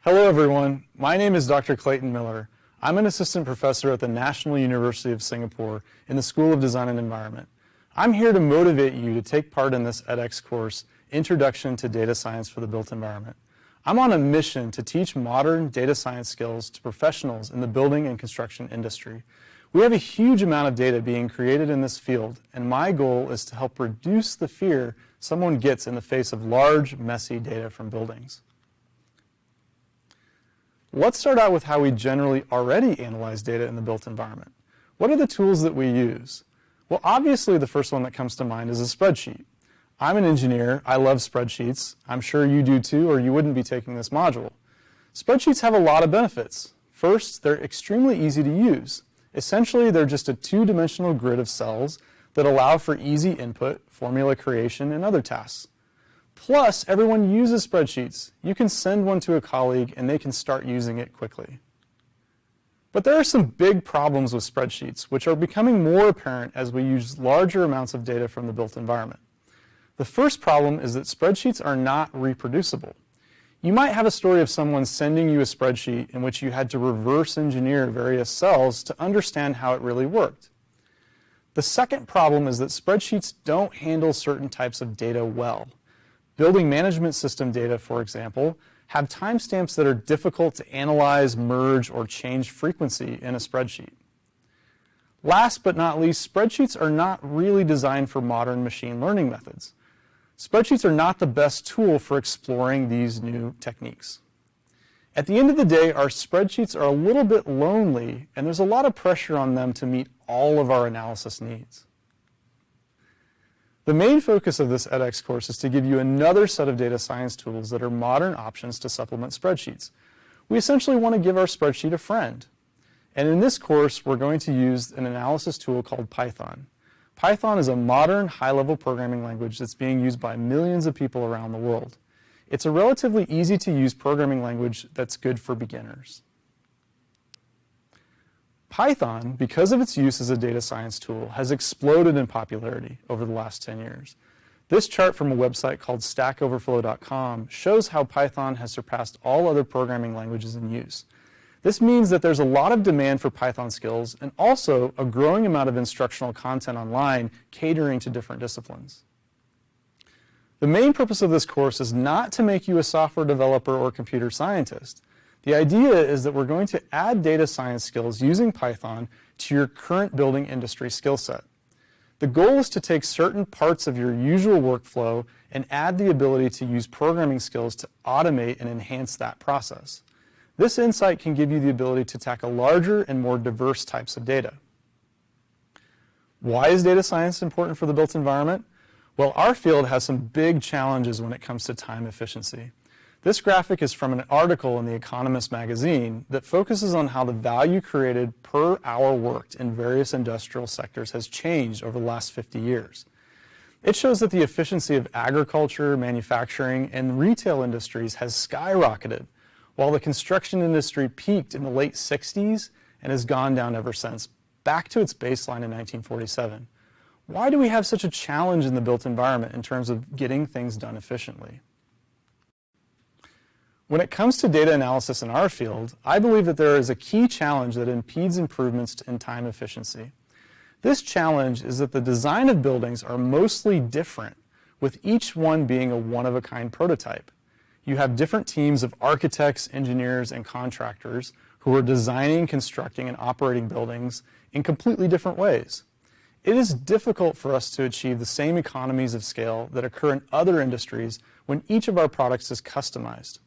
Hello everyone, my name is Dr. Clayton Miller. I'm an assistant professor at the National University of Singapore in the School of Design and Environment. I'm here to motivate you to take part in this edX course, Introduction to Data Science for the Built Environment. I'm on a mission to teach modern data science skills to professionals in the building and construction industry. We have a huge amount of data being created in this field, and my goal is to help reduce the fear someone gets in the face of large, messy data from buildings. Let's start out with how we generally already analyze data in the built environment. What are the tools that we use? Well, obviously the first one that comes to mind is a spreadsheet. I'm an engineer, I love spreadsheets. I'm sure you do too, or you wouldn't be taking this module. Spreadsheets have a lot of benefits. First, they're extremely easy to use. Essentially, they're just a two-dimensional grid of cells that allow for easy input, formula creation, and other tasks. Plus, everyone uses spreadsheets. You can send one to a colleague and they can start using it quickly. But there are some big problems with spreadsheets, which are becoming more apparent as we use larger amounts of data from the built environment. The first problem is that spreadsheets are not reproducible. You might have a story of someone sending you a spreadsheet in which you had to reverse engineer various cells to understand how it really worked. The second problem is that spreadsheets don't handle certain types of data well. Building management system data, for example, have timestamps that are difficult to analyze, merge, or change frequency in a spreadsheet. Last but not least, spreadsheets are not really designed for modern machine learning methods. Spreadsheets are not the best tool for exploring these new techniques. At the end of the day, our spreadsheets are a little bit lonely, and there's a lot of pressure on them to meet all of our analysis needs. The main focus of this edX course is to give you another set of data science tools that are modern options to supplement spreadsheets. We essentially want to give our spreadsheet a friend. And in this course, we're going to use an analysis tool called Python. Python is a modern, high-level programming language that's being used by millions of people around the world. It's a relatively easy-to-use programming language that's good for beginners. Python, because of its use as a data science tool, has exploded in popularity over the last 10 years. This chart from a website called stackoverflow.com shows how Python has surpassed all other programming languages in use. This means that there's a lot of demand for Python skills and also a growing amount of instructional content online catering to different disciplines. The main purpose of this course is not to make you a software developer or computer scientist. The idea is that we're going to add data science skills using Python to your current building industry skill set. The goal is to take certain parts of your usual workflow and add the ability to use programming skills to automate and enhance that process. This insight can give you the ability to tackle larger and more diverse types of data. Why is data science important for the built environment? Well, our field has some big challenges when it comes to time efficiency. This graphic is from an article in The Economist magazine that focuses on how the value created per hour worked in various industrial sectors has changed over the last 50 years. It shows that the efficiency of agriculture, manufacturing, and retail industries has skyrocketed, while the construction industry peaked in the late 60s and has gone down ever since, back to its baseline in 1947. Why do we have such a challenge in the built environment in terms of getting things done efficiently? When it comes to data analysis in our field, I believe that there is a key challenge that impedes improvements in time efficiency. This challenge is that the design of buildings are mostly different, with each one being a one-of-a-kind prototype. You have different teams of architects, engineers, and contractors who are designing, constructing, and operating buildings in completely different ways. It is difficult for us to achieve the same economies of scale that occur in other industries when each of our products is customized.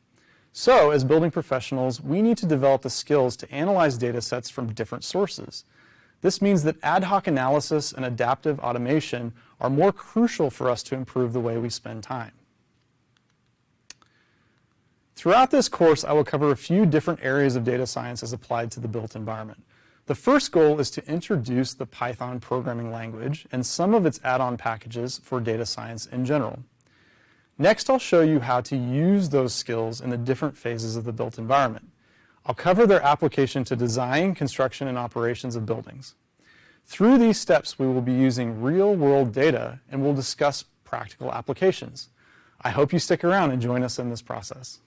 So, as building professionals, we need to develop the skills to analyze data sets from different sources. This means that ad hoc analysis and adaptive automation are more crucial for us to improve the way we spend time. Throughout this course, I will cover a few different areas of data science as applied to the built environment. The first goal is to introduce the Python programming language and some of its add-on packages for data science in general. Next, I'll show you how to use those skills in the different phases of the built environment. I'll cover their application to design, construction, and operations of buildings. Through these steps, we will be using real-world data and we'll discuss practical applications. I hope you stick around and join us in this process.